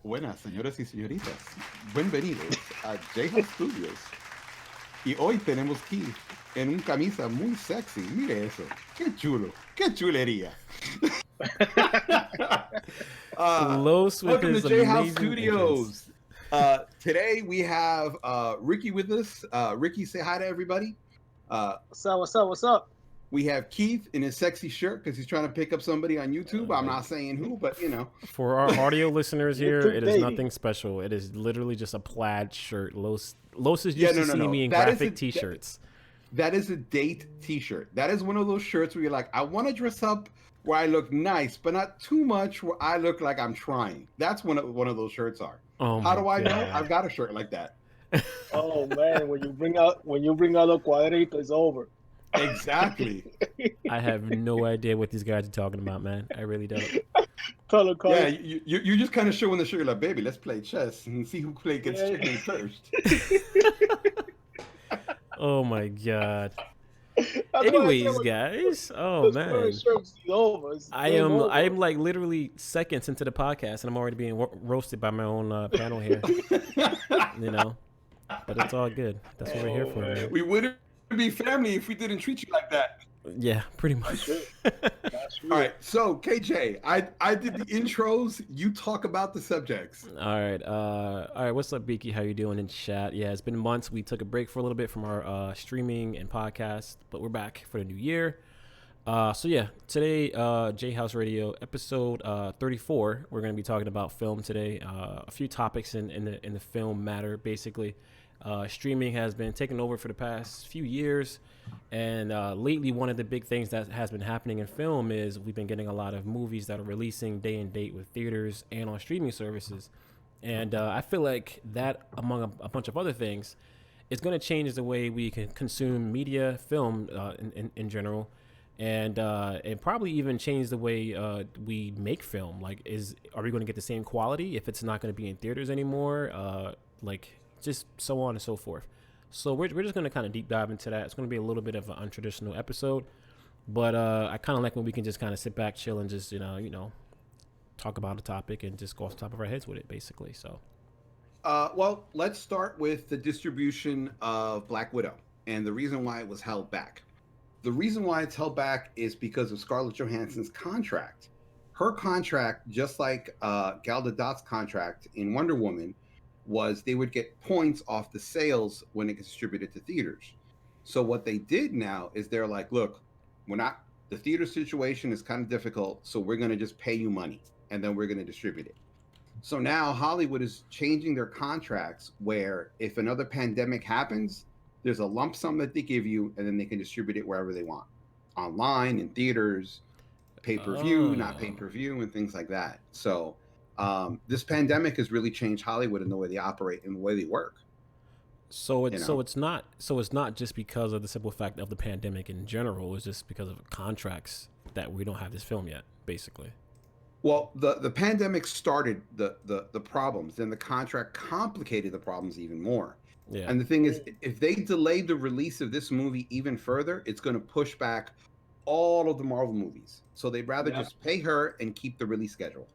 Buenas, señores y señoritas. Bienvenidos a JHouze Studios. Y hoy tenemos Keith en un camisa muy sexy. Mire eso. Qué chulo. Qué chulería. Los with Welcome to his JHouze amazing entrance. Studios. Today we have Ricky with us. Ricky, say hi to everybody. What's up? We have Keith in his sexy shirt because he's trying to pick up somebody on YouTube. I'm not saying who, but you know. For our audio listeners here, YouTube it is baby. nothing special. It is literally just a plaid shirt. Los is used Yeah, to see no. me in That is graphic a- T-shirts. That is a date T-shirt. That is one of those shirts where you're like, I want to dress up where I look nice, but not too much where I look like I'm trying. That's one of those shirts are. Oh How my do I know? God. I've got a shirt like that. Oh man, when you bring out the cuadrito, it's over. Exactly. I have no idea what these guys are talking about, man. I really don't. Color color. Yeah, you're just kind of showing the shirt. You're like, baby, let's play chess and see who gets Yeah. checkmate first. Oh my God. That's why I said Anyways, when guys. you Oh put man. shirts, it's over. It's I game am over. like literally seconds into the podcast, and I'm already being roasted by my own panel here. You know, but it's all good. That's what we're here for, man. We wouldn't be family if we didn't treat you like that. Yeah, pretty much. That's real. All right, so KJ, I did the intros. You talk about the subjects. All right. What's up, Beaky? How you doing in chat? Yeah, it's been months. We took a break for a little bit from our streaming and podcast, but we're back for the new year. So yeah, today, JHouze Radio episode 34. We're going to be talking about film today. A few topics in the film matter, basically. Streaming has been taking over for the past few years, and lately one of the big things that has been happening in film is we've been getting a lot of movies that are releasing day and date with theaters and on streaming services, and I feel like that, among a bunch of other things, is going to change the way we can consume media, film in general, and probably even change the way we make film. Like, are we going to get the same quality if it's not going to be in theaters anymore? Just so on and so forth. So we're just going to kind of deep dive into that. It's going to be a little bit of an untraditional episode, but I kind of like when we can just kind of sit back, chill, and just you know talk about a topic and just go off the top of our heads with it, basically. So Well, let's start with the distribution of Black Widow and the reason why it was held back. The reason why it's held back is because of Scarlett Johansson's contract. Her contract, just like Gal Gadot's contract in Wonder Woman, was they would get points off the sales when it gets distributed to theaters. So what they did now is they're like, look, the theater situation is kind of difficult, so we're going to just pay you money and then we're going to distribute it. So now Hollywood is changing their contracts where if another pandemic happens, there's a lump sum that they give you and then they can distribute it wherever they want. Online, in theaters, pay-per-view, not pay-per-view, and things like that. So this pandemic has really changed Hollywood in the way they operate and the way they work. it's not just because of the simple fact of the pandemic in general. It's just because of contracts that we don't have this film yet, basically. Well, the pandemic started the problems, then the contract complicated the problems even more. Yeah. And the thing is, if they delay the release of this movie even further, it's going to push back all of the Marvel movies. So they'd rather just pay her and keep the release schedule.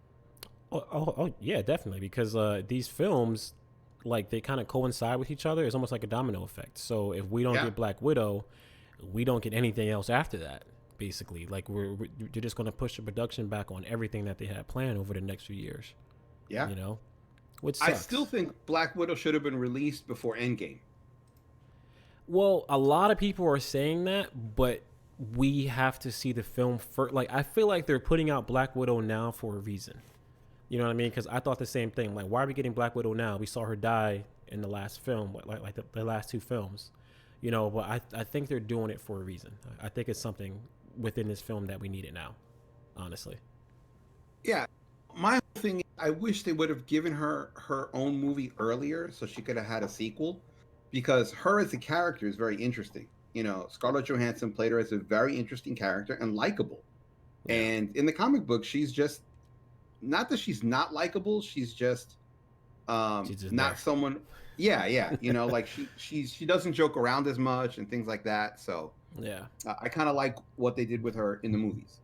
Oh, yeah, definitely. Because these films, like, they kind of coincide with each other. It's almost like a domino effect. So if we don't get Black Widow, we don't get anything else after that, basically. Like, you're just going to push the production back on everything that they had planned over the next few years. Yeah. You know? Which I sucks. still think Black Widow should have been released before Endgame. Well, a lot of people are saying that, but we have to see the film first. Like, I feel like they're putting out Black Widow now for a reason. You know what I mean? Because I thought the same thing. Like, why are we getting Black Widow now? We saw her die in the last film, like the last two films. You know, but I think they're doing it for a reason. I think it's something within this film that we need it now, honestly. Yeah. My whole thing is, I wish they would have given her her own movie earlier so she could have had a sequel, because her as a character is very interesting. You know, Scarlett Johansson played her as a very interesting character and likable. Yeah. And in the comic book, she's just, not that she's not likable, she's just not there. someone. Yeah. You know, like she doesn't joke around as much and things like that. So Yeah. I kind of like what they did with her in the movies.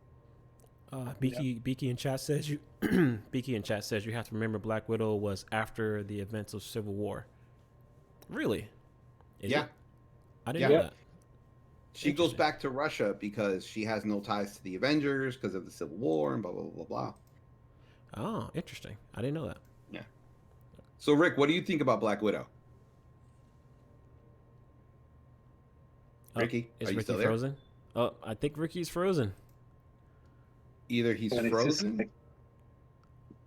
Yeah. Beaky in chat says you Beaky in chat says you have to remember Black Widow was after the events of Civil War. Really? Is Yeah, it? I didn't yeah. know Yeah. that. She goes Interesting. back to Russia because she has no ties to the Avengers because of the Civil War and blah blah blah blah. Oh, interesting. I didn't know that. Yeah. So Rick, what do you think about Black Widow? Oh, Ricky, are is you Ricky still there? frozen? Oh, I think Ricky's frozen. Either he's And it's just frozen, like,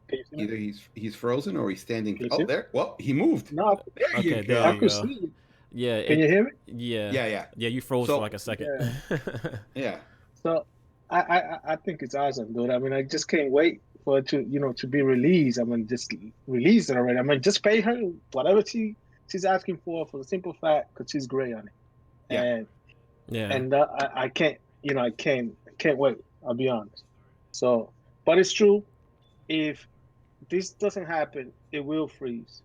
can you see me? either he's frozen or he's standing. Can you see Oh, me? there. Well, he moved. No, There you Okay, there I we go. could go. see you. Yeah, Can you hear me? yeah. Yeah, yeah. Yeah, you froze for So like a second. Yeah. yeah, So I think it's awesome, dude. I mean, I just can't wait for it to, to be released. I mean, just release it already. I mean, just pay her whatever she's asking for the simple fact because she's great on it. yeah, And Yeah. and I can't, I can't wait. I'll be honest. So, but it's true. If this doesn't happen, it will freeze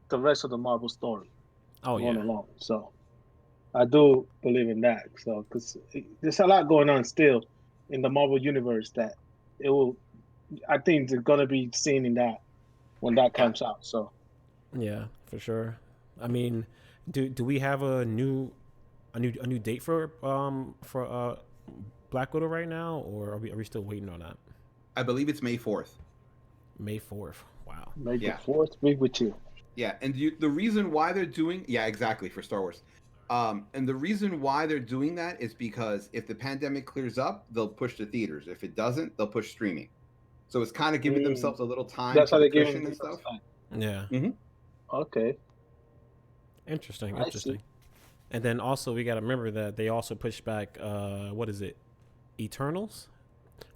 the rest of the Marvel story Oh going yeah. along. So I do believe in that. So because there's a lot going on still in the Marvel universe that it will. I think they're gonna be seen in that when that yeah. comes out. So Yeah, for sure. I mean, do we have a new date for Black Widow right now, or are we still waiting on that? I believe it's May 4th. May 4th. Wow. May the Yeah, fourth be with you. yeah. And the reason why they're doing, yeah, exactly, for Star Wars. And the reason why they're doing that is because if the pandemic clears up, they'll push the theaters. If it doesn't, they'll push streaming. So it's kind of giving Mm, themselves a little time that's for how the they're giving cushion and themselves stuff. time. Yeah. Hmm. Okay, Interesting. I see. Interesting. And then also we got to remember that they also pushed back what is it? Eternals?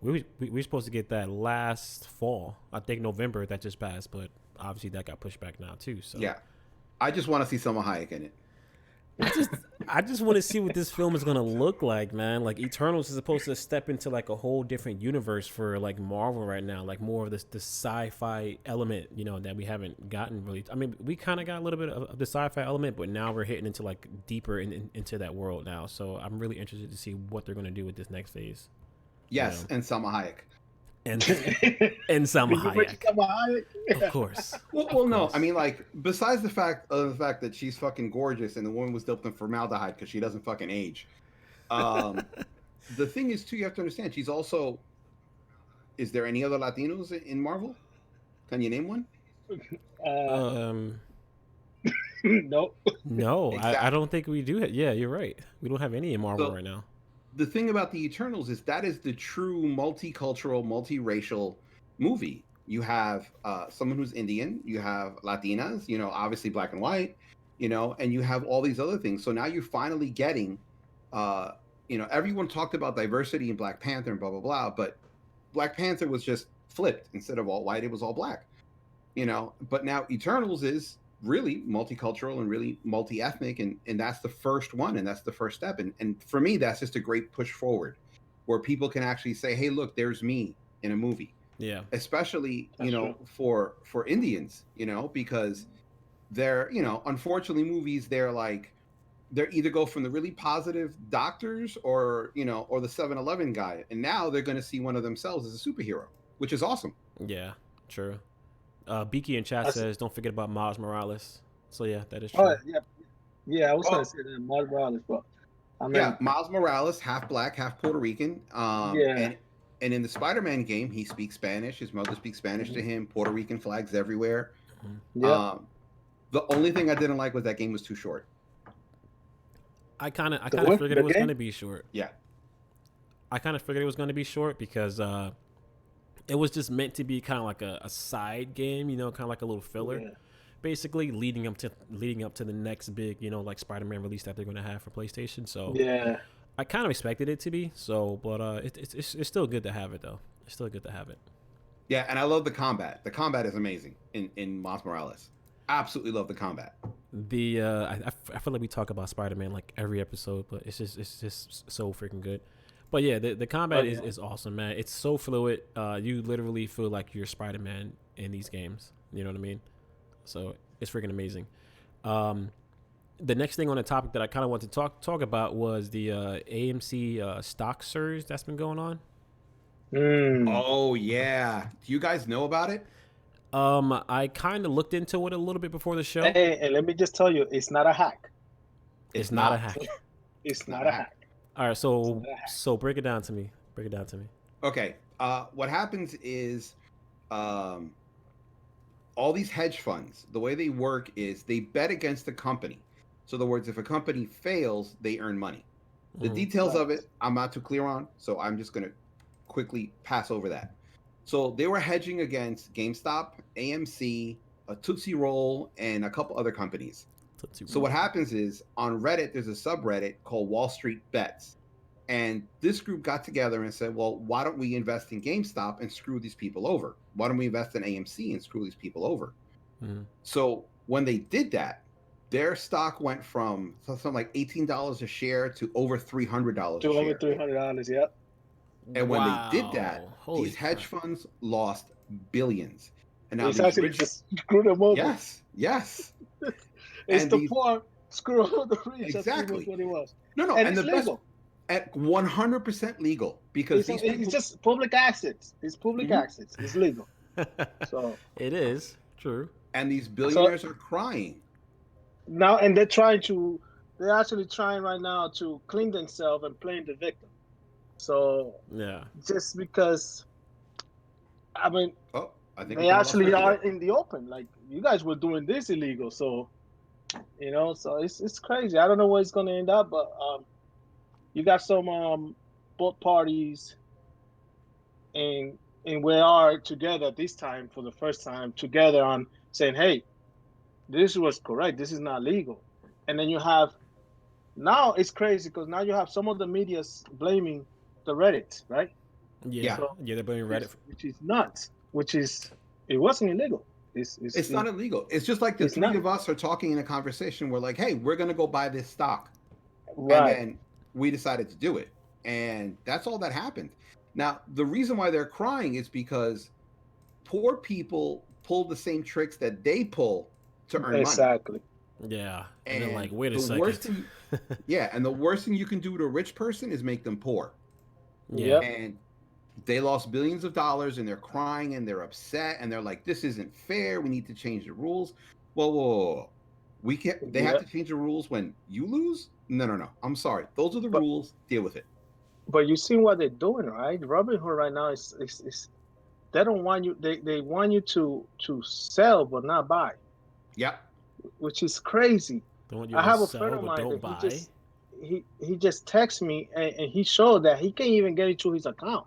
We were supposed to get that last fall. I think November that just passed, but obviously that got pushed back now too. So Yeah, I just want to see Selma Hayek in it. I just I just want to see what this film is gonna look like, man. Like Eternals is supposed to step into like a whole different universe for like Marvel right now, like more of this sci-fi element, that we haven't gotten really. I mean, we kind of got a little bit of the sci-fi element, but now we're hitting into like deeper into that world now. So I'm really interested to see what they're gonna do with this next phase. You Yes, know, and Selma Hayek. and Did and Salma you mention Hayek, Salma Hayek? of course, Well, of no, I course. mean, like, besides the fact that she's fucking gorgeous and the woman was doped in formaldehyde because she doesn't fucking age. Um, the thing is, too, you have to understand, she's also. Is there any other Latinos in Marvel? Can you name one? Uh, Um, no. no, I Exactly. don't think we do. Yeah, you're right. We don't have any in Marvel So right now. the thing about the Eternals is that is the true multicultural, multiracial movie. You have someone who's Indian, you have Latinas, obviously black and white, and you have all these other things. So now you're finally getting, uh, everyone talked about diversity in Black Panther and blah blah blah, but Black Panther was just flipped. Instead of all white, it was all black. But now Eternals is really multicultural and really multi-ethnic, and that's the first one, and that's the first step, and for me that's just a great push forward where people can actually say, hey, look, there's me in a movie, Yeah, especially That's true. for Indians, because they're, unfortunately, movies, they're either go from the really positive doctors or the 7-Eleven guy, and now they're going to see one of themselves as a superhero, which is awesome. yeah, true. Beaky in chat That's, says, "Don't forget about Miles Morales." So yeah, that is oh true. yeah, yeah. I was gonna Well, say that Miles Morales, but I yeah, mean, Miles Morales, half black, half Puerto Rican. yeah. And in the Spider-Man game, he speaks Spanish. His mother speaks Spanish to Mhm. him. Puerto Rican flags everywhere. Mhm. Yep. Um, the only thing I didn't like was that game was too short. I kind of What? figured The it was game? gonna be short. Yeah, I kind of figured it was gonna be short because it was just meant to be kind of like a side game, kind of like a little filler, Yeah. basically leading up to the next big, like Spider-Man release that they're gonna have for PlayStation. So Yeah. I kind of expected it to be so, but it's still good to have it though. It's still good to have it. yeah, and I love the combat. The combat is amazing in Miles Morales. Absolutely love the combat. I feel like we talk about Spider-Man like every episode, but it's just so freaking good. But yeah, the Oh combat is, yeah. is awesome, man. It's so fluid. You literally feel like you're Spider-Man in these games. You know what I mean? So it's freaking amazing. Um, the next thing on the topic that I kind of want to talk about was the AMC stock surge that's been going on. Mm. Oh yeah. Do you guys know about it? I kind of looked into it a little bit before the show. And let me just tell you, it's not a hack. It's It's not a not. hack. It's Not not a a hack. hack. All right, It's so not a hack. so break it down to me. Break it down to me. Okay. What happens is, um, all these hedge funds, the way they work is they bet against the company. So, in other words, if a company fails, they earn money. The Mm-hmm. details Right. of it, I'm not too clear on, so I'm just going to quickly pass over that. So, they were hedging against GameStop, AMC, a Tootsie Roll, and a couple other companies. So, what happens is on Reddit, there's a subreddit called Wall Street Bets. And this group got together and said, well, why don't we invest in GameStop and screw these people over? Why don't we invest in AMC and screw these people over? Mm-hmm. So when they did that, their stock went from something like $18 a share to over $300 a To over share. $300. Yep. And when they did that, Wow! Holy these hedge crap! funds lost billions. And now It's these actually rich, just screw them over. yes. It's And the these, poor screw over the rich. That's pretty much exactly. what it was. No. And And it's the best, legal. at 100% legal because these It's people, just public assets. It's public Mhm. assets. It's legal. So It is true. and these so billionaires are crying. now and they're actually trying right now to clean themselves and playing the victim. So Yeah. just because I mean Oh, I think we they kind of lost actually Ricky are there. in the open. Like you guys were doing this illegal. So so it's crazy. I don't know where it's gonna end up, but you got some both parties and we are together this time for the first time together on saying, hey, this was correct. This is not legal. And then you have now it's crazy because now you have some of the media's blaming the Reddit, right? Yeah. Yeah, So Yeah. They're blaming Reddit. which is nuts. Which is it wasn't illegal. it's not illegal. It's just like the it's three not of us are talking in a conversation. We're like, hey, we're going to go buy this stock. And right. then we decided to do it. And that's all that happened. Now, the reason why they're crying is because poor people pull the same tricks that they pull to earn money. Exactly. Yeah. And then And like, wait a the worst second. thing, yeah, and the worst thing you can do to a rich person is make them poor. Yeah. Yep. And they lost billions of dollars and they're crying and they're upset and they're like, this isn't fair. We need to change the rules. Whoa. We can't, they have Yep. to change the rules when you lose? No. I'm sorry. Those are the But rules. Deal with it. but you see what they're doing, right? Robinhood right now is they don't want you they want you to sell but not buy, Yep. which is crazy. Don't want you I to have a friend sell, of but mine don't that buy. he just texted me and he showed that he can't even get into his account,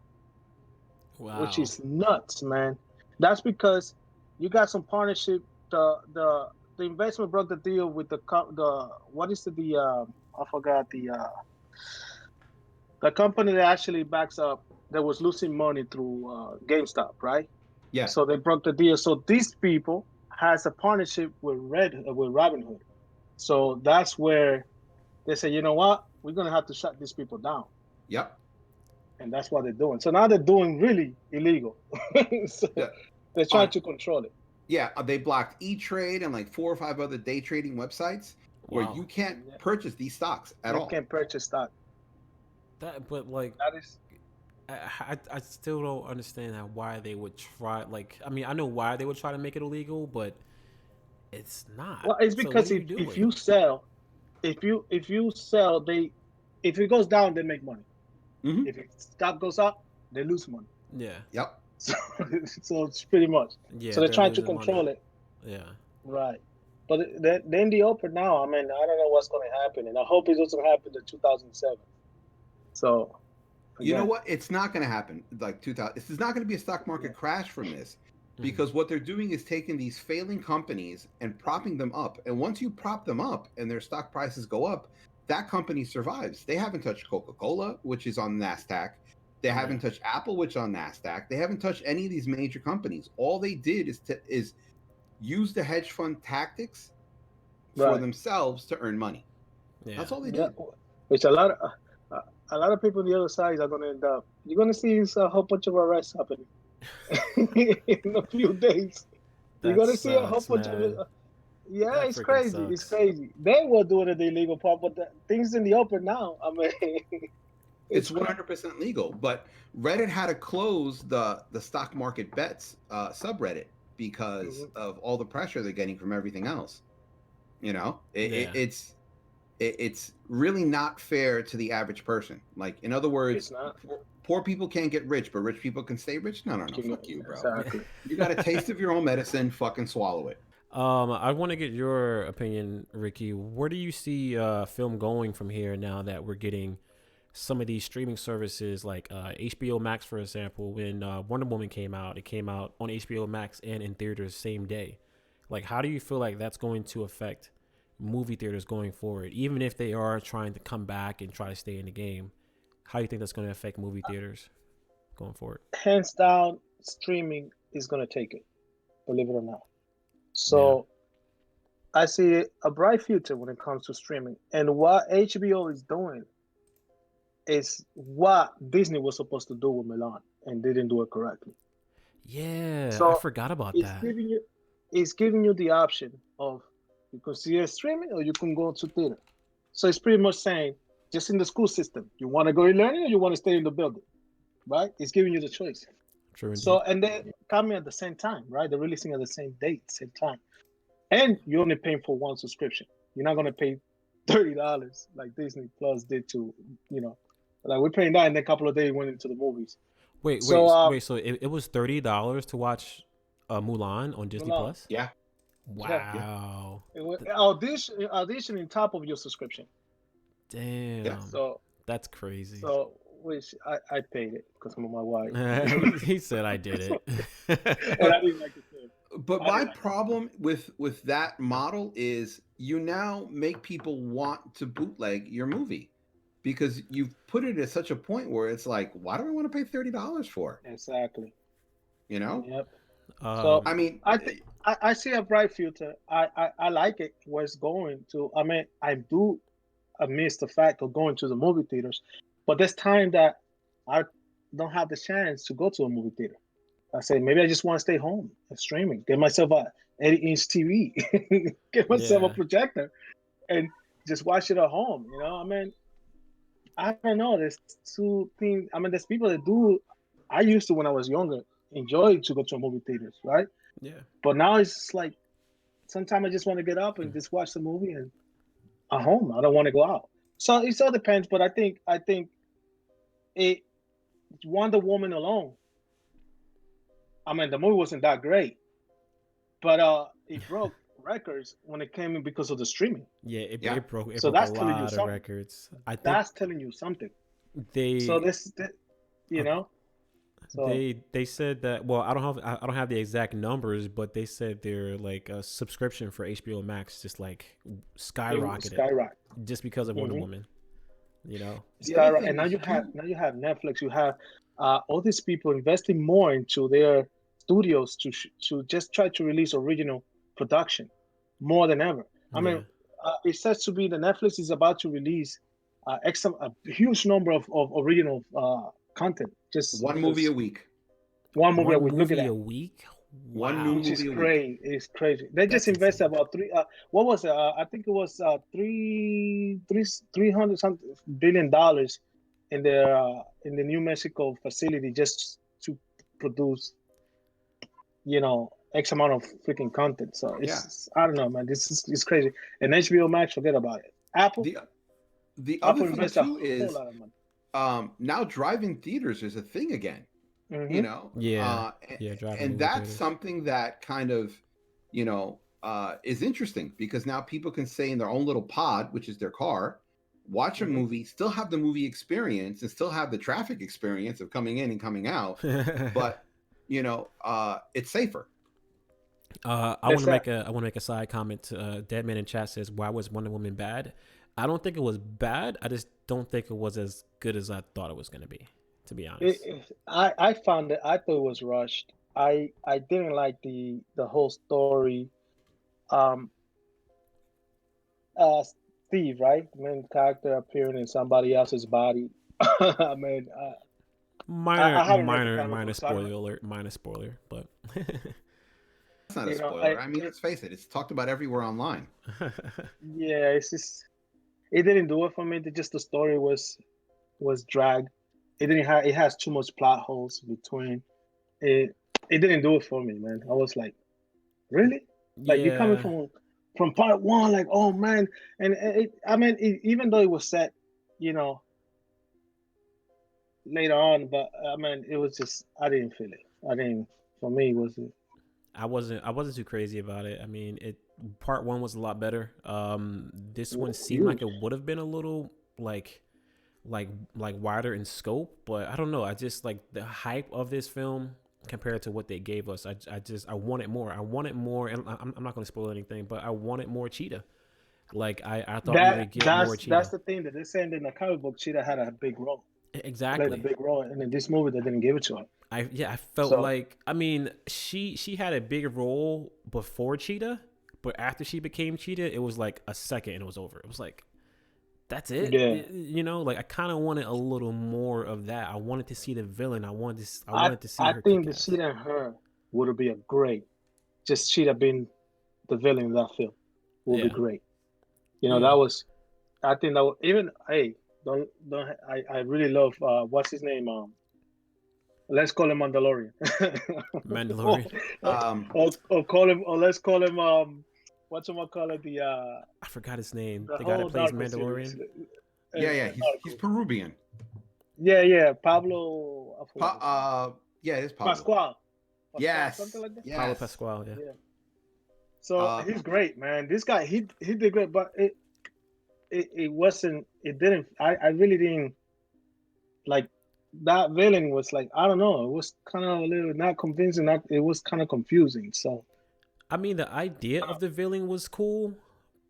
which Wow. is nuts, man. That's because you got some partnership. The investment broke the deal with the what is the I forgot the company that actually backs up that was losing money through GameStop, right? Yeah. So they broke the deal. So these people has a partnership with Robinhood. So that's where they say, you know what, we're gonna have to shut these people down, Yep. and that's what they're doing. So now they're doing really illegal. So Yeah. they're trying On to control it. Yeah, they blocked E-Trade and like 4 or 5 other day trading websites where Wow. you can't Yeah. purchase these stocks at You all. can purchase stock. That, but like, That is I still don't understand why they would try. Like, I mean, I know why they would try to make it illegal, but it's not. well, it's So what because are you if doing? you sell, if you sell, they if it goes down, they make money. Mm-hmm. If stock goes up, they lose money. Yeah. Yep. So, so it's pretty much. Yeah. So they're They're trying to losing money. control it, Yeah. right? But they're in the open now. I mean, I don't know what's going to happen, and I hope it doesn't happen in 2007. So You know again, what? It's not going to happen. Like 2000, this is not going to be a stock market crash from this because what they're doing is taking these failing companies and propping them up. And once you prop them up and their stock prices go up, that company survives. They haven't touched Coca-Cola, which is on NASDAQ. They haven't touched Apple, which is on NASDAQ. They haven't touched any of these major companies. All they did is use the hedge fund tactics for right? themselves to earn money. Yeah. That's all they Yeah, did. which a lot of people on the other side are going to end up. You're going to see a whole bunch of arrests happening in a few days. You're That going to see a whole sucks, bunch of man. yeah, That it's freaking crazy. It's sucks. crazy. They were doing it the illegal part, but things in the open now. I mean, It's 100% legal, but Reddit had to close the stock market bets subreddit because Mhm. of all the pressure they're getting from everything else. You know, Yeah. it's really not fair to the average person. Like, in other words, It's not. poor people can't get rich, but rich people can stay rich. No, no, no, You know, fuck you, bro. exactly. You got a taste of your own medicine. Fucking swallow it. I want to get your opinion, Ricky. Where do you see film going from here now that we're getting some of these streaming services like HBO Max, for example? When Wonder Woman came out, it came out on HBO Max and in theaters same day. Like, how do you feel like that's going to affect movie theaters going forward, even if they are trying to come back and try to stay in the game? How do you think that's going to affect movie theaters going forward? Hands down, streaming is gonna take it, believe it or not. Yeah. So I see a bright future when it comes to streaming. And what HBO is doing is what Disney was supposed to do with Milan and didn't do it correctly. Yeah, I So forgot about it's that. giving you it's giving you the option of you can see it streaming or you can go to theater. So it's pretty much saying just in the school system, you want to go learning or you want to stay in the building, right? It's giving you the choice. True So indeed. and they're coming at the same time, right? They're releasing at the same date, same time. And you're only paying for one subscription. You're not gonna pay $30 like Disney Plus did to, you know, like we're paying that and then a couple of days went into the movies. Wait, So wait, wait. So it was $30 to watch Mulan on Disney Milan, Plus. Yeah, yeah. yeah, Wow. It was Th- audition in top of your subscription. yeah. Damn, So that's crazy. so which I paid it because of my wife. He said I did So, it. and I didn't like the film. But I my didn't like it. problem with that model is you now make people want to bootleg your movie because you've put it at such a point where it's like, why do I want to pay $30 for? Exactly. You know, Yep. So um, I mean, I think I see a bright future. I like it where it's going to. I mean, I do miss the fact of going to the movie theaters, but there's time that I don't have the chance to go to a movie theater. I say maybe I just want to stay home and streaming, get myself a 80-inch TV, get myself a yeah, projector, and just watch it at home. I mean, I don't know. There's two things. I mean, there's people that do. I used to when I was younger enjoy to go to movie theaters, right? yeah. But now it's just like sometimes I just want to get up and just watch the movie and at home. I don't want to go out. So it all depends. But I think it Wonder Woman alone. I mean, the movie wasn't that great, but it broke records when it came in because of the streaming. Yeah, it, yeah, it broke it So broke a that's telling you lot of something. records. I think That's telling you something. So they you uh, know. So they said that. Well, I don't have the exact numbers, but they said their like a subscription for HBO Max just like it skyrocketed skyrocket. just because of Wonder Mm-hmm. Woman. You know. the other Skyrocket. thing And now is you have too. Netflix. You have all these people investing more into their studios to just try to release original production more than ever. I Yeah. mean, it says to be that Netflix is about to release a huge number of original content. One movie a Just week. one movie a One week. Look at movie that, a week. One new which Wow, is movie a week. crazy. It's crazy. They just that's invested insane. about three. What was it? I think it was 300 something $billion in the New Mexico facility just to produce X amount of freaking content. So Yeah. I don't know, man. This is it's crazy. And HBO Max, forget about it. Apple The the other Apple thing invests a too whole is lot of money. now drive-in theaters is a thing again. You Mm-hmm. know, Yeah, yeah. Driving and movie that's theaters. something that kind of is interesting because now people can stay in their own little pod, which is their car, watch a Mm-hmm. movie, still have the movie experience and still have the traffic experience of coming in and coming out, but it's safer. I want That's to make that. a side comment. Deadman in chat says, "Why was Wonder Woman bad?" I don't think it was bad. I just don't think it was as good as I thought it was going to be. To be honest. I found it. I thought it was rushed. I didn't like the whole story. Um, uh, Steve, right? The main character appearing in somebody else's body. I mean, Minor, I haven't read the minor, comic minor book, so I don't spoiler know. alert. Minor spoiler, but That's not a You know, spoiler. I mean, let's face it, it's talked about everywhere online. yeah, it's just it didn't do it for me. Just the story was. was dragged. It has too much plot holes between it. It didn't do it for me, man. I was like, really? Like you coming Yeah, from part one, like, oh man, and even though it was set, you know, later on, but I mean, it was just I didn't feel it. I didn't. For me, it was I wasn't too crazy about it. I mean, it part one was a lot better. This one seemed like huge. it would have been a little like wider in scope, but I don't know. I just like the hype of this film compared to what they gave us. I wanted more. I wanted more, and I'm not going to spoil anything, but I wanted more Cheetah. Like I thought we would get more That's Cheetah. the thing that they said in the comic book. Cheetah had a big role, played a Exactly. big role, and in this movie they didn't give it to her. I felt So like, I mean, she had a big role before Cheetah, but after she became Cheetah, it was like a second and it was over. It was like that's it. yeah, You know, like I kind of wanted a little more of that. I wanted to see the villain. I I wanted to see I her think kick the ass. Cheetah and her would be a great. Just Cheetah being the villain in that film will be Yeah. great. You know, that Mm. was I think that was, even hey don't I really love what's his name let's call him Mandalorian or, Mandalorian. or call him or let's call him call it I forgot his name. the The guy that whole plays Narco series. Mandalorian. Yeah, he's Narco. Peruvian. Yeah, Pablo. I forgot his name. Yeah, it's Pablo. Pascual, something Yes, like that. Paulo yes. Pascual. Yeah. Yeah. So Uh, he's great, man. This guy, he did great, but it wasn't. It didn't. I really didn't like that villain. Was like I don't know. It was kind of a little not convincing. It was kind of confusing. So I mean, the idea of the villain was cool,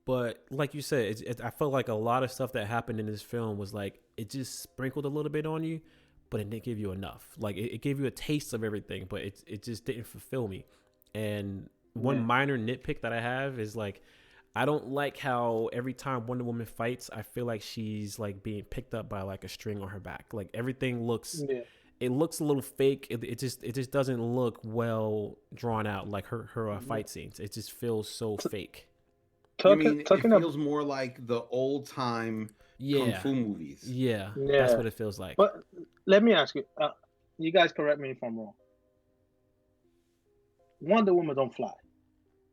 but like you said, I felt like a lot of stuff that happened in this film was like it just sprinkled a little bit on you, but it didn't give you enough. Like it gave you a taste of everything, but it just didn't fulfill me. And one yeah, minor nitpick that I have is like I don't like how every time Wonder Woman fights, I feel like she's like being picked up by like a string on her back. Like everything looks yeah. it looks a little fake. It just doesn't look well drawn out like her fight scenes. It just feels so fake. you Talking mean it talking of feels more like the old time kung Yeah, fu movies? yeah, that's yeah, what it feels like. but let me ask you. You guys correct me if I'm wrong. Wonder Woman don't fly.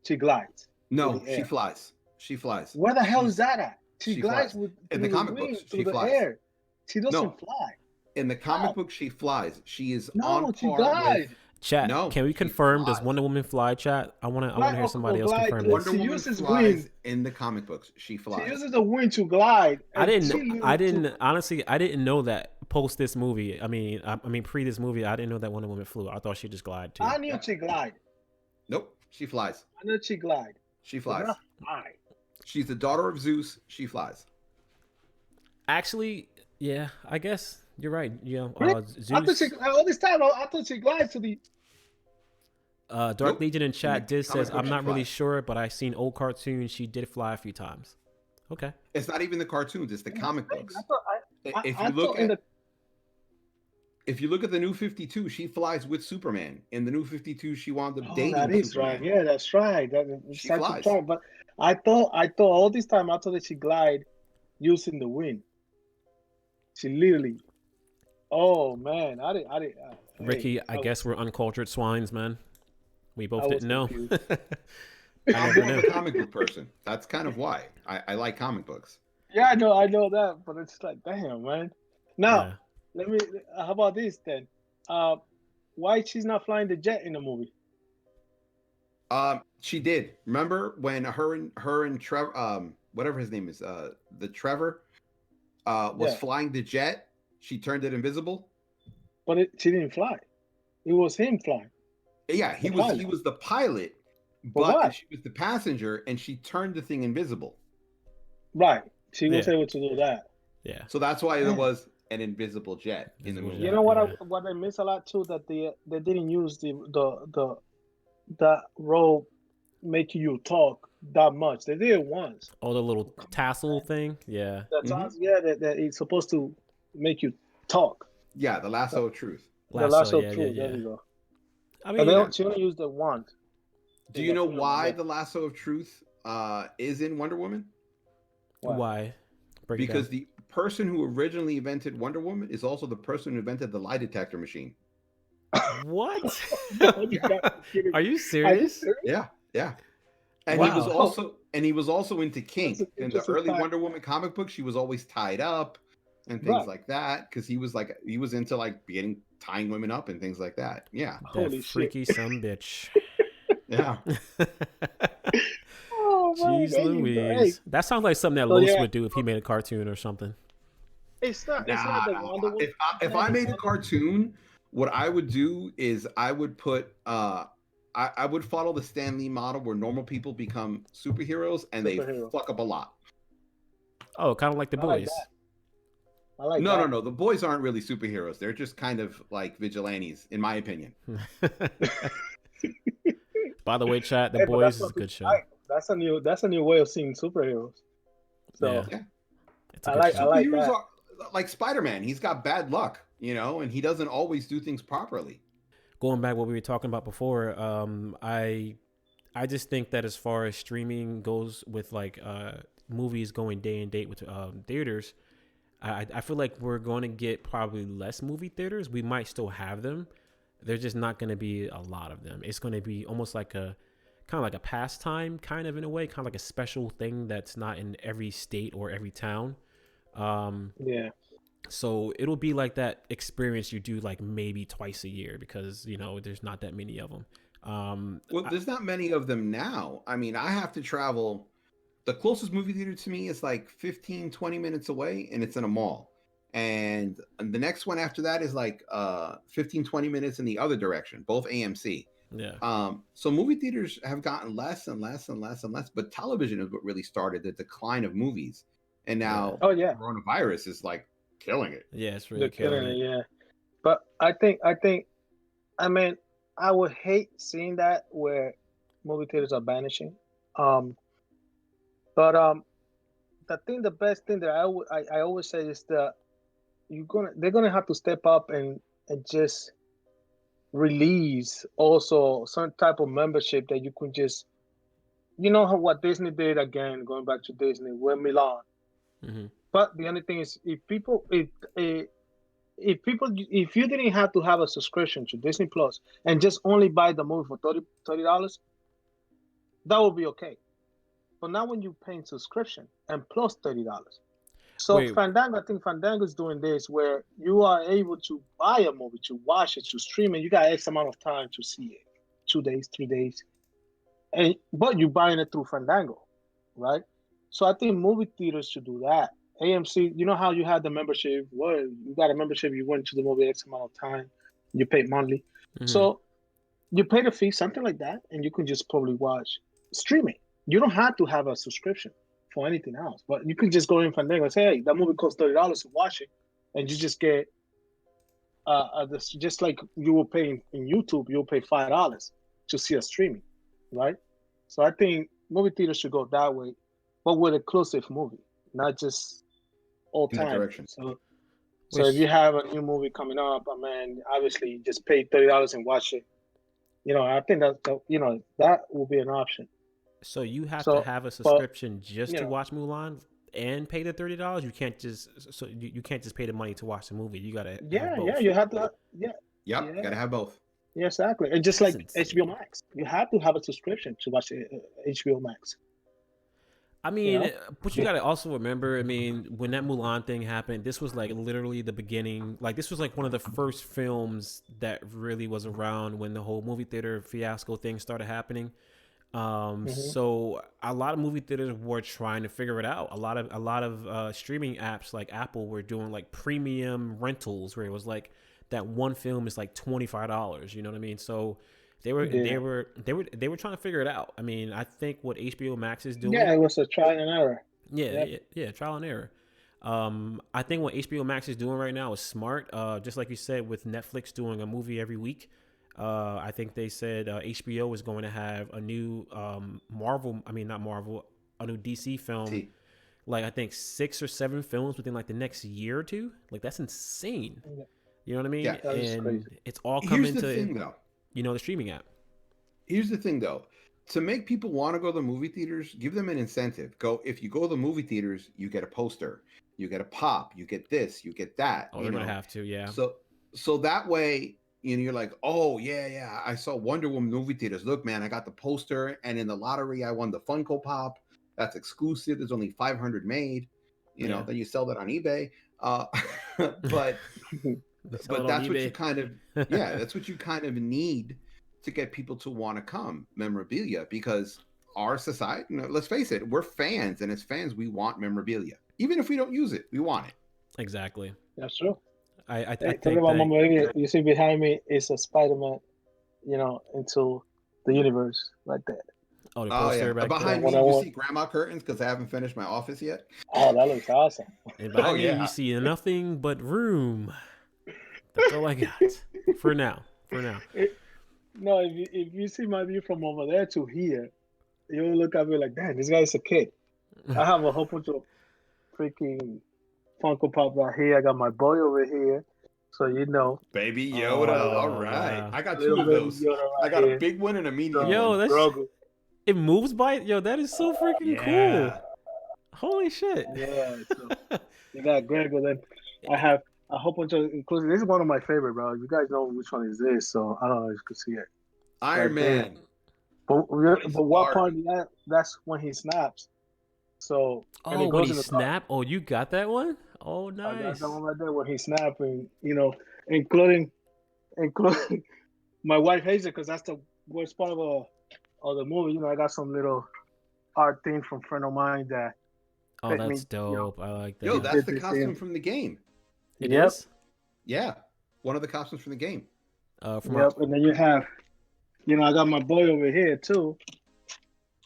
She glides through No, the she air. flies. She flies. Where the hell is She's that at? She she glides flies. with In the through the comic wing, books, through she the flies. air. She doesn't No, fly. in the comic How? book, she flies. She is on No, she par with. glide. Chat, No, can we she confirm? Does flies. Wonder Woman fly? Chat. I want to Glide hear somebody or else glide. confirm Wonder this. She Woman uses wind. flies in the comic books. She She flies. uses the wind to glide, I and didn't. she I literally to. didn't. Honestly, I didn't know that. Post this movie. I mean, pre this movie, I didn't know that Wonder Woman flew. I thought she just glide too. I knew Yep. she glide. Nope. She flies. I knew she glide, She but flies. not fly. She's the daughter of Zeus. She flies. Actually, yeah, I guess you're right. You know, Really? I thought she Zeus, all this time. I thought she glides to the. Dark Nope. Legion in In the chat did comic says book, I'm she not really flies. sure, but I've seen old cartoons. She did fly a few times. Okay. It's not even the cartoons. It's the Yeah, that's comic crazy. books. If I you look thought in at the. if you look at the New 52, she flies with Superman. In the New 52, she wound up Oh, that dating is right. Superman. Yeah, that's right. It's She time to flies. try. But I thought all this time I thought that she glide using the wind. She literally. Oh man, hey, Ricky, I guess we're uncultured swines, man. We I both was didn't know. confused. I I'm never more of knew. a comic book person. That's kind of why I like comic books. Yeah, I know that, but it's like, damn, man. Now, Yeah. let me. How about this then? Uh, why she's not flying the jet in the movie? She did. Remember when her and Trevor, whatever his name is, the Trevor, was Yeah, flying the jet. She turned it invisible. but she didn't fly. It was him flying, Yeah, the he pilot. was the pilot, But but why? she was the passenger, and she turned the thing invisible. Right, she was Yeah. able to do that. Yeah. So that's why there Man. was an invisible jet in the Invisible movie. You jet. know what? Yeah. What I miss a lot too that they didn't use that role making you talk that much. They did it once. Oh, the little tassel thing. Yeah. That's Mhm. yeah, that it's supposed to make you talk. Yeah, the lasso of truth. The Lasso. lasso of Yeah. Yeah. truth. There Yeah. you go. I And mean, she only used it once Do in you the know film. why Yeah. the lasso of truth is in Wonder Woman? Why? why? Break it Because down. the person who originally invented Wonder Woman is also the person who invented the lie detector machine. What? You got me kidding Are me. you Are you serious? serious? Yeah. And Wow. he was also into That's kink. an In the interesting early fact. Wonder Woman comic book, she was always tied up and things Right. like that because he was into like tying women up and things like that. Yeah. That Holy shit. freaky some bitch. Yeah. Oh man, Jeez there you go. Hey, Louise. That sounds like something that so Los yeah, would do if he made a cartoon or something. it's not the Wonder Woman. If It's not I the made a Wonder cartoon, what I would do is I would put I would follow the Stan Lee model where normal people become superheroes and they superhero. fuck up a lot. Oh, kind of like the I like boys. that. I like No, no, that. no. The boys aren't really superheroes. They're just kind of like vigilantes, in my opinion. By the way, chat, the Hey, but boys that's is a what good people show. like. That's a new way of seeing superheroes. Yeah, So Yeah. it's a I good like I show. like Superheroes that. are like Spider-Man. He's got bad luck, and he doesn't always do things properly. Going back what we were talking about before, I just think that as far as streaming goes with like movies going day and date with theaters, I feel like we're going to get probably less movie theaters. We might still have them. There's just not going to be a lot of them. It's going to be almost like a kind of like a pastime, kind of in a way, kind of like a special thing that's not in every state or every town. Um, Yeah. so it'll be like that experience you do like maybe twice a year because there's not that many of them. Well, there's not many of them now. I mean, I have to travel. The closest movie theater to me is like 15, 20 minutes away, and it's in a mall. And the next one after that is like 15, 20 minutes in the other direction, both AMC. Yeah. So movie theaters have gotten less and less and less and less, but television is what really started the decline of movies. And Yeah. now Oh yeah. coronavirus is like killing it. Yeah, it's They're really killing killing it. it. Yeah. But I mean, I would hate seeing that where movie theaters are vanishing. Um, but the best thing that I always say is that they're gonna have to step up and just release also some type of membership that you can just how what Disney did again, going back to Disney with Milan. Hmm. But the only thing is, if you didn't have to have a subscription to Disney Plus and just only buy the movie for $30, that would be okay. But now when you're paying subscription and plus $30. So Wait, Fandango, I think Fandango is doing this where you are able to buy a movie, to watch it, to stream it. You got X amount of time to see it, 2 days, 3 days, but you're buying it through Fandango, right? So I think movie theaters should do that. AMC, you know how you had the membership? Well, you got a membership. You went to the movie X amount of time. You pay monthly, hmm so you pay the fee, something like that, and you can just probably watch streaming. You don't have to have a subscription for anything else, but you can just go in Fandango and say, "Hey, that movie costs $30 to watch it," and you just get this, just like you will pay in YouTube. You'll pay $5 to see a streaming, right? So I think movie theaters should go that way, but with exclusive movie, not just all In that time. direction. So if you which have a new movie coming up, I mean, obviously you just pay $30 and watch it. I think that will be an option. so you have to So, have a but subscription just you to know, watch Mulan and pay the $30. You can't just you can't just pay the money to watch the movie. You gotta have yeah, both. you have to, yeah, Yep, yeah, got to have both. yeah, exactly. And just That's like HBO insane. Max, you have to have a subscription to watch HBO Max. I You mean, know, but you got to also remember, I mean, when that Mulan thing happened, this was like literally the beginning. Like, this was like one of the first films that really was around when the whole movie theater fiasco thing started happening. hmm So a lot of movie theaters were trying to figure it out. A lot of streaming apps like Apple were doing like premium rentals where it was like that one film is like $25. You know what I mean? So they were they yeah, were they were they were trying to figure it out. I mean, I think what HBO Max is yeah. doing, It was a trial and error. yeah, Yep. yeah, yeah, trial and error. I think what HBO Max is doing right now is smart. Just like you said, with Netflix doing a movie every week. I think they said HBO is going to have a new not Marvel, a new DC film. See, Like I think 6 or 7 films within like the next year or two. Like that's insane. Yeah, You know what I mean? yeah. that is And crazy. it's all Here's coming the to thing, though. the streaming app. Here's the thing, though. to make people want to go to the movie theaters, give them an incentive. Go, if you go to the movie theaters, you get a poster, you get a pop, you get this, you get that. Oh, they're gonna have to, yeah. So that way, you're like, oh yeah, I saw Wonder Woman movie theaters. Look, man, I got the poster, and in the lottery, I won the Funko Pop. That's exclusive. There's only 500 made. Then you sell that on eBay. But that's what you kind of that's what you kind of need to get people to want to come. Memorabilia, because our society, let's face it, we're fans, and as fans, we want memorabilia. Even if we don't use it, we want it. Exactly. That's true. I Hey, think talking about that, memorabilia, you see behind me is a Spider-Man, into the universe like that. oh, the Oh poster yeah, back behind there. me you see grandma curtains because I haven't finished my office yet. Oh, that looks awesome. And behind Oh, me, yeah. you see nothing but room. That's all I got for now. No, if you see my view from over there to here, you'll look at me like, damn, this guy's a kid. I have a whole bunch of freaking Funko Pop right here. I got my boy over here. So Baby Yoda. Oh, All right. wow. I got little two of baby those. Yoda right I got a here. big one and a medium Yo, one. that's Grogu. it moves by. Yo, that is so freaking cool. Holy shit. Yeah, so you got Grego. Then I have a whole bunch of including. This is one of my favorite, bro. You guys know which one is this, so I don't know if you can see it. Iron Right there. Man. But what Art. part of that? That's when he snaps. So and Oh, it when goes he in the car. snap? Oh, you got that one? Oh, I got nice. that one right there when he's snapping. Including my wife hates it because that's the worst part of the movie. I got some little art thing from a friend of mine that. Oh, fit me, that's dope. I like that. Yo, that's the This costume in. from the game. It Yep. is? Yeah. One of the costumes from the game. From Yep, and then you have, I got my boy over here too.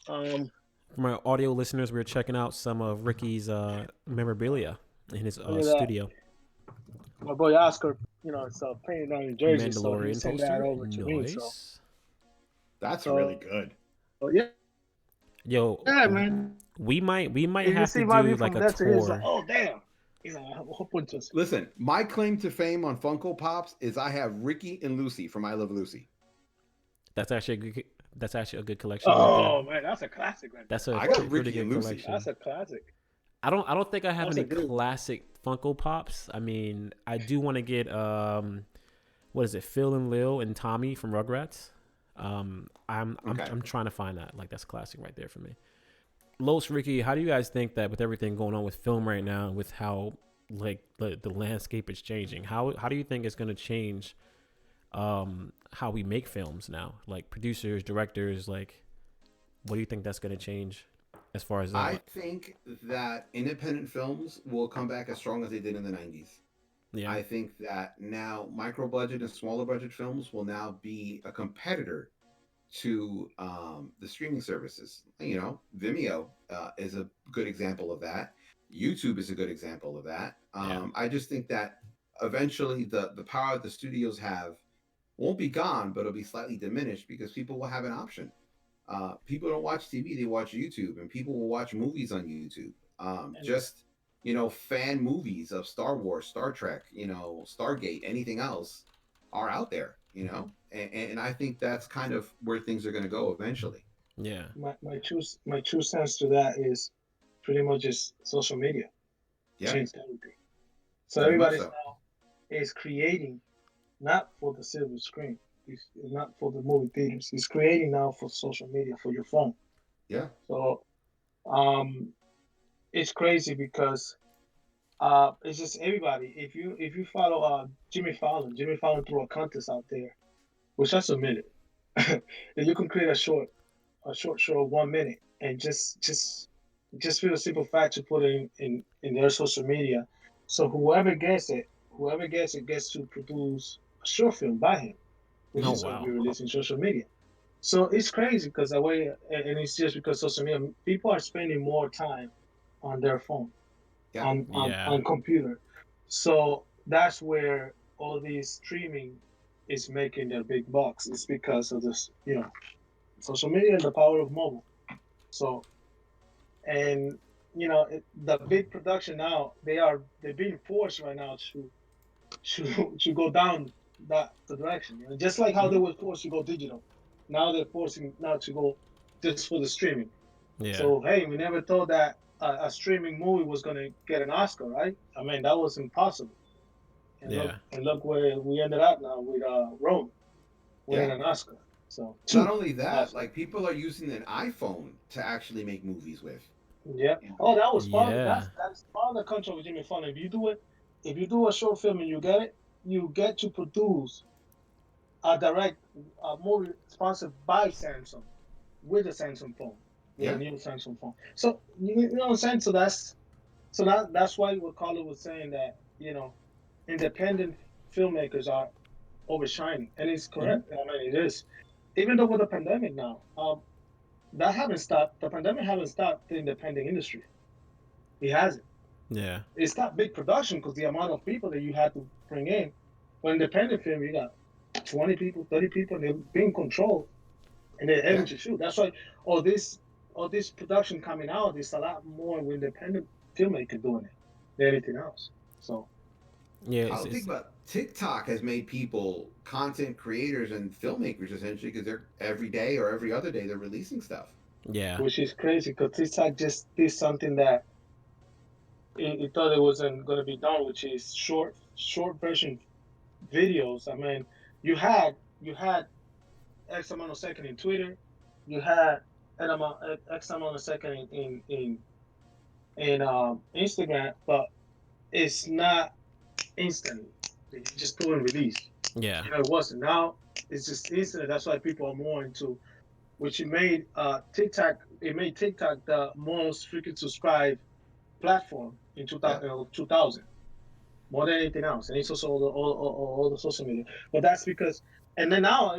For my audio listeners, we're checking out some of Ricky's memorabilia in his Look at that. studio. My boy Oscar, it's painted on in Jersey, so he Mandalorian sent poster. that over to me. So, Nice. That's So- really good. yeah, Yo, man. we might If you have see to my do view like from a that to his, tour. like, oh damn, I have a whole bunch of. Listen, my claim to fame on Funko Pops is I have Ricky and Lucy from I Love Lucy. That's actually a good collection. Oh right there. man, that's a classic right there. That's a I got pretty Ricky good and Lucy. collection. That's a classic. I don't think I have That's any a good- classic Funko Pops. I mean, I do want to get what is it, Phil and Lil and Tommy from Rugrats. I'm trying to find that. Like, that's classic right there for me. Los, Ricky, how do you guys think that with everything going on with film right now, with how like the landscape is changing, how do you think it's going to change how we make films now? Like producers, directors, like what do you think that's going to change as far as that? I think that independent films will come back as strong as they did in the 90s. Yeah. I think that now micro budget and smaller budget films will now be a competitor to the streaming services. Vimeo is a good example of that. YouTube is a good example of that. I just think that eventually the power that the studios have won't be gone, but it'll be slightly diminished because people will have an option. People don't watch TV, they watch YouTube, and people will watch movies on YouTube. Fan movies of Star Wars, Star Trek, Stargate, anything else are out there, and I think that's kind of where things are going to go eventually. Yeah. My true sense to that is pretty much just social media changed everything. So Very much everybody so. now is creating not for the silver screen, it's not for the movie theaters. It's creating now for social media, for your phone. Yeah. So it's crazy because it's just everybody. If you follow Jimmy Fallon threw a contest out there, which I submitted, and you can create a short show of 1 minute and just feel a simple fact to put it in their social media. So whoever gets it gets to produce a short film by him, which is going to be released in social media. So it's crazy because the way, and it's just because social media, people are spending more time on their phone, on computer. So that's where all these streaming is making their big bucks. It's because of this, social media and the power of mobile. So, and the big production now, they're being forced right now to go down that direction. Just like how they were forced to go digital. Now they're forcing now to go just for the streaming. Yeah. So hey, we never thought that a streaming movie was gonna get an Oscar, right? I mean, that was impossible. Yeah. And look where we ended up now with Rome winning Yeah. an Oscar. So Not two only that, Oscars. like people are using an iPhone to actually make movies with. Yeah. You know? Oh, that was part of Yeah. that's part of the control with Jimmy Fallon. If you do a short film and you get it, you get to produce a movie sponsored by Samsung with a Samsung phone, with a Yeah. new Samsung phone. So you know what I'm saying? That's why what Carlo was saying that independent filmmakers are overshining, and it's Mhm. correct. I mean, it is. Even though with the pandemic now, that haven't stopped. The pandemic haven't stopped the independent industry. It hasn't. Yeah. It's not big production because the amount of people that you had to bring in. For independent film, you got 20 people, 30 people, and they're being controlled and they're able Yeah. to shoot. That's why all this all this production coming out is a lot more with independent filmmaker doing it than anything else. So Yeah. I don't think about TikTok has made people content creators and filmmakers essentially because they're every day or every other day they're releasing stuff. Yeah. which is crazy because TikTok just did something that it thought it wasn't going to be done, which is short version videos. I mean, you had X amount of second in Twitter, you had X amount of second in Instagram, but it's not instantly. You just do and release. Yeah. It wasn't. Now it's just instant. That's why people are more into. Which it made TikTok. It made TikTok the most frequent subscribed platform in Yeah. 2000 more than anything else, and it's also all the social media. But that's because, and then now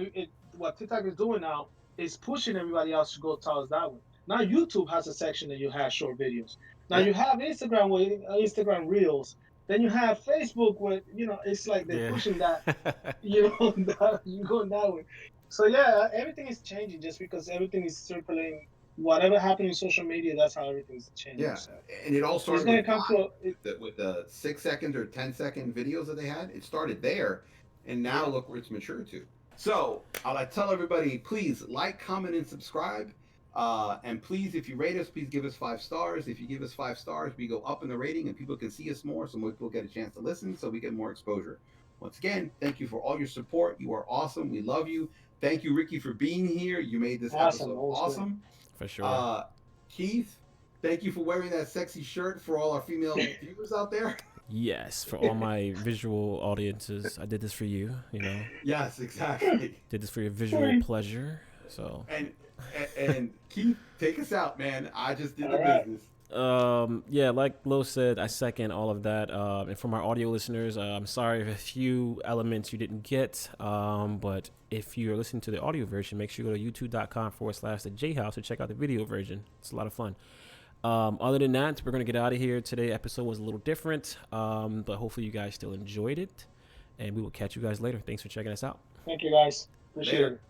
what TikTok is doing now is pushing everybody else to go towards that one. Now YouTube has a section that you have short videos. Now Yeah. you have Instagram with Instagram Reels. Then you have Facebook with it's like they're Yeah. pushing that that, you going that way. So yeah, everything is changing just because everything is circling. Whatever happened in social media, that's how everything's changing. Yeah. So And it all it's started gonna with come Vine to a, it, with the 6 second or 10-second videos that they had. It started there, and now yeah. look where it's matured to. So I'll tell everybody, please like, comment, and subscribe. And please, if you rate us, please give us 5 stars. If you give us 5 stars, we go up in the rating and people can see us more, so more people get a chance to listen, so we get more exposure. Once again, thank you for all your support. You are awesome. We love you. Thank you, Ricky, for being here. You made this Awesome. episode Always great. awesome. For sure. Keith, thank you for wearing that sexy shirt for all our female viewers out there. Yes, for all my visual audiences, I did this for you. Yes, exactly. Did this for your visual pleasure. So. And Keith, take us out, man. I just did the All right. business. Yeah, like Lo said, I second all of that. And from our audio listeners, I'm sorry if a few elements you didn't get. But if you're listening to the audio version, make sure you go to youtube.com/the JHouze to check out the video version. It's a lot of fun. Other than that, we're going to get out of here. Today's episode was a little different, but hopefully you guys still enjoyed it. And we will catch you guys later. Thanks for checking us out. Thank you, guys. Appreciate Later. it.